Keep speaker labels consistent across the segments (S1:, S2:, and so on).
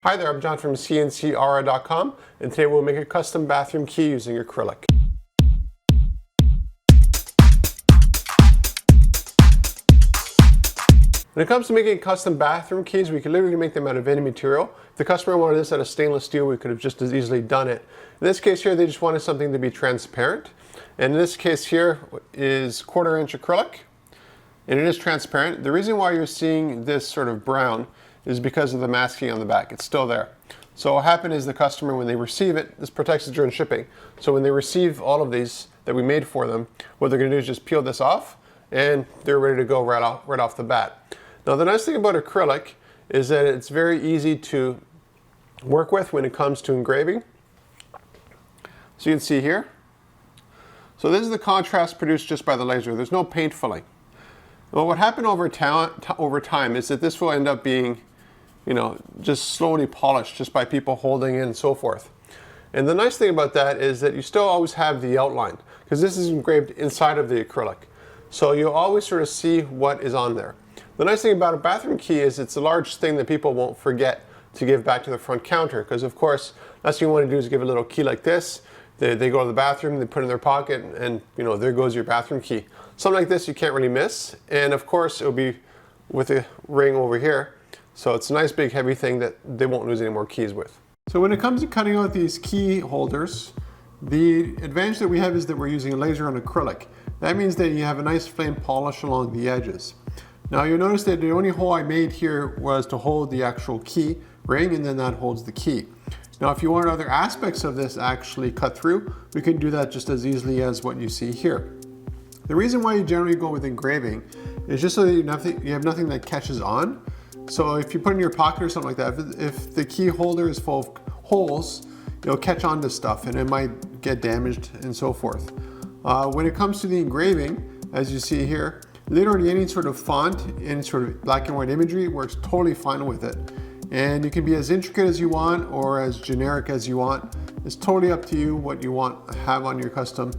S1: Hi there, I'm John from CNCKing.com, and today we'll make a custom bathroom key using acrylic. When it comes to making custom bathroom keys, we can literally make them out of any material. If the customer wanted this out of stainless steel, we could have just as easily done it. In this case here, they just wanted something to be transparent. And in this case here is 1/4 inch acrylic, and it is transparent. The reason why you're seeing this sort of brown is because of the masking on the back. It's still there. So what happened is the customer, when they receive it, this protects it during shipping. So when they receive all of these that we made for them, what they're going to do is just peel this off, and they're ready to go right off the bat. Now the nice thing about acrylic is that it's very easy to work with when it comes to engraving. So you can see here. So this is the contrast produced just by the laser. There's no paint filling. Well, what happened over time is that this will end up being, just slowly polished just by people holding it and so forth. And the nice thing about that is that you still always have the outline, because this is engraved inside of the acrylic. So you'll always sort of see what is on there. The nice thing about a bathroom key is it's a large thing that people won't forget to give back to the front counter, because of course, last thing you want to do is give a little key like this. They go to the bathroom, they put it in their pocket, and there goes your bathroom key. Something like this you can't really miss, and of course it'll be with a ring over here. So it's a nice big heavy thing that they won't lose any more keys with. So when it comes to cutting out these key holders, the advantage that we have is that we're using a laser on acrylic. That means that you have a nice flame polish along the edges. Now you'll notice that the only hole I made here was to hold the actual key ring, and then that holds the key. Now if you want other aspects of this actually cut through, we can do that just as easily as what you see here. The reason why you generally go with engraving is just so that you have nothing that catches on. So if you put it in your pocket or something like that, if the key holder is full of holes, it'll catch on to stuff and it might get damaged and so forth. When it comes to the engraving, as you see here, literally any sort of font, any sort of black and white imagery works totally fine with it. And you can be as intricate as you want or as generic as you want. It's totally up to you what you want to have on your custom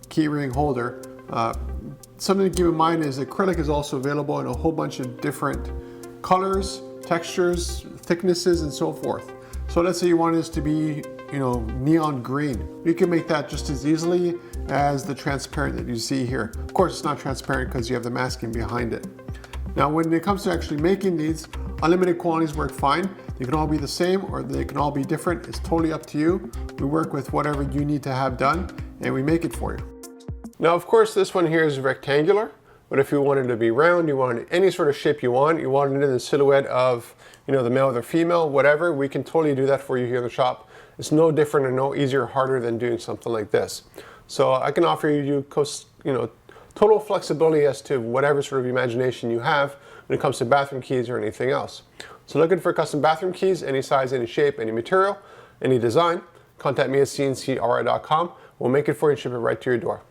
S1: keyring holder. Something to keep in mind is acrylic is also available in a whole bunch of different colors, textures, thicknesses, and so forth. So let's say you want this to be, neon green. You can make that just as easily as the transparent that you see here. Of course, it's not transparent because you have the masking behind it. Now, when it comes to actually making these, unlimited quantities work fine. They can all be the same or they can all be different. It's totally up to you. We work with whatever you need to have done and we make it for you. Now, of course, this one here is rectangular, but if you wanted it to be round, you wanted any sort of shape you wanted it in the silhouette of, the male or the female, whatever, we can totally do that for you here in the shop. It's no different or no easier or harder than doing something like this. So I can offer you, total flexibility as to whatever sort of imagination you have when it comes to bathroom keys or anything else. So looking for custom bathroom keys, any size, any shape, any material, any design, contact me at CNCKing.com. We'll make it for you and ship it right to your door.